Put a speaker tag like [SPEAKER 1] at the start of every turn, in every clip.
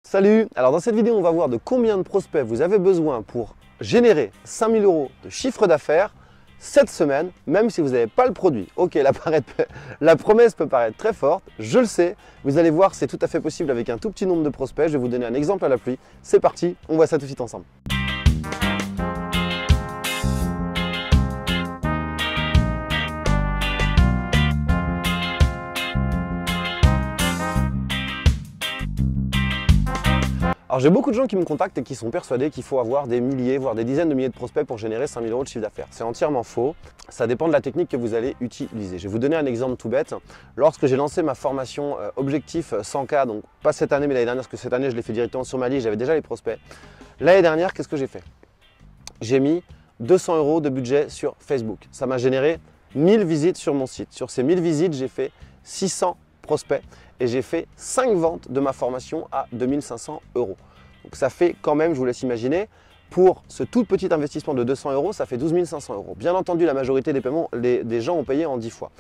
[SPEAKER 1] Salut! Alors dans cette vidéo, on va voir de combien de prospects vous avez besoin pour générer 5000 € de chiffre d'affaires cette semaine, même si vous n'avez pas le produit. Ok, la promesse peut paraître très forte, je le sais. Vous allez voir, c'est tout à fait possible avec un tout petit nombre de prospects. Je vais vous donner un exemple à la pluie. C'est parti, on voit ça tout de suite ensemble. Alors j'ai beaucoup de gens qui me contactent et qui sont persuadés qu'il faut avoir des milliers, voire des dizaines de milliers de prospects pour générer 5000 € de chiffre d'affaires. C'est entièrement faux, ça dépend de la technique que vous allez utiliser. Je vais vous donner un exemple tout bête. Lorsque j'ai lancé ma formation Objectif 100K, donc pas cette année mais l'année dernière, parce que cette année je l'ai fait directement sur ma liste, j'avais déjà les prospects. L'année dernière, qu'est-ce que j'ai fait? J'ai mis 200 € de budget sur Facebook. Ça m'a généré 1000 visites sur mon site. Sur ces 1000 visites, j'ai fait 600 prospects et j'ai fait 5 ventes de ma formation à 2500 €. Donc ça fait quand même, je vous laisse imaginer, pour ce tout petit investissement de 200 €, ça fait 12 500 €. Bien entendu, la majorité des paiements, des gens ont payé en 10 fois.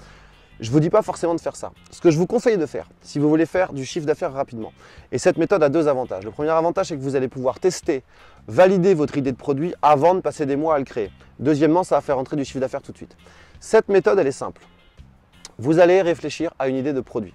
[SPEAKER 1] Je ne vous dis pas forcément de faire ça. Ce que je vous conseille de faire, si vous voulez faire du chiffre d'affaires rapidement, et cette méthode a deux avantages. Le premier avantage, c'est que vous allez pouvoir tester, valider votre idée de produit avant de passer des mois à le créer. Deuxièmement, ça va faire entrer du chiffre d'affaires tout de suite. Cette méthode, elle est simple. Vous allez réfléchir à une idée de produit.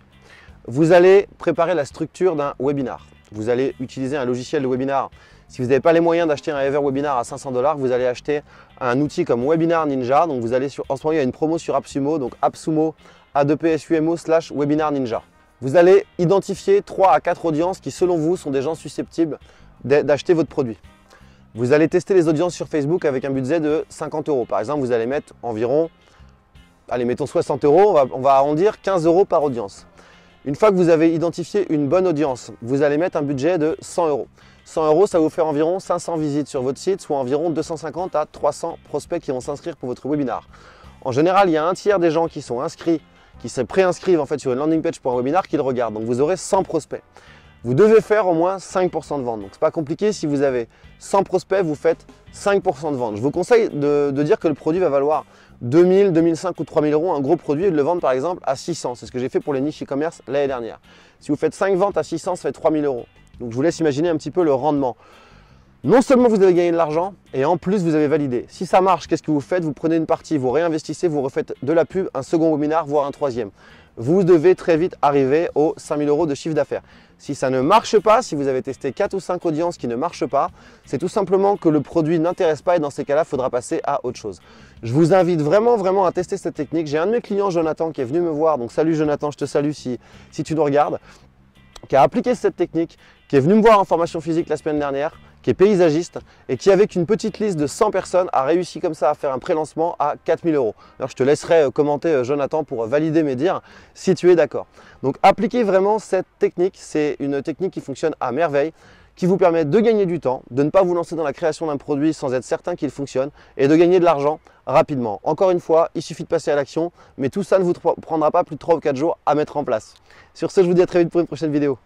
[SPEAKER 1] Vous allez préparer la structure d'un webinar. Vous allez utiliser un logiciel de webinar. Si vous n'avez pas les moyens d'acheter un Ever Webinar à 500 $, vous allez acheter un outil comme Webinar Ninja. Donc vous allez en ce moment, il y a une promo sur AppSumo, donc AppSumo, A2PSUMO/Webinar Ninja. Vous allez identifier 3 à 4 audiences qui, selon vous, sont des gens susceptibles d'acheter votre produit. Vous allez tester les audiences sur Facebook avec un budget de 50 €. Par exemple, vous allez mettre environ, allez, mettons 60 €, on va arrondir 15 € par audience. Une fois que vous avez identifié une bonne audience, vous allez mettre un budget de 100 €. 100 €, ça va vous faire environ 500 visites sur votre site, soit environ 250 à 300 prospects qui vont s'inscrire pour votre webinar. En général, il y a un tiers des gens qui sont inscrits, qui se préinscrivent en fait sur une landing page pour un webinar qui le regardent. Donc vous aurez 100 prospects. Vous devez faire au moins 5% de vente. Donc ce n'est pas compliqué, si vous avez 100 prospects, vous faites 5% de vente. Je vous conseille de dire que le produit va valoir 2000, 2005 ou 3000 €, un gros produit, et de le vendre par exemple à 600. C'est ce que j'ai fait pour les niches e-commerce l'année dernière. Si vous faites 5 ventes à 600, ça fait 3000 €. Donc je vous laisse imaginer un petit peu le rendement. Non seulement vous avez gagné de l'argent, et en plus vous avez validé. Si ça marche, qu'est-ce que vous faites? Vous prenez une partie, vous réinvestissez, vous refaites de la pub, un second webinar, voire un troisième. Vous devez très vite arriver aux 5000 € de chiffre d'affaires. Si ça ne marche pas, si vous avez testé 4 ou 5 audiences qui ne marchent pas, c'est tout simplement que le produit n'intéresse pas et dans ces cas-là, il faudra passer à autre chose. Je vous invite vraiment à tester cette technique. J'ai un de mes clients, Jonathan, qui est venu me voir. Donc salut Jonathan, je te salue si tu nous regardes, qui a appliqué cette technique, qui est venu me voir en formation physique la semaine dernière, qui est paysagiste et qui, avec une petite liste de 100 personnes, a réussi comme ça à faire un pré-lancement à 4000 €. Alors je te laisserai commenter, Jonathan, pour valider mes dires si tu es d'accord. Donc appliquez vraiment cette technique, c'est une technique qui fonctionne à merveille, qui vous permet de gagner du temps, de ne pas vous lancer dans la création d'un produit sans être certain qu'il fonctionne et de gagner de l'argent rapidement. Encore une fois, il suffit de passer à l'action, mais tout ça ne vous prendra pas plus de 3 ou 4 jours à mettre en place. Sur ce, je vous dis à très vite pour une prochaine vidéo.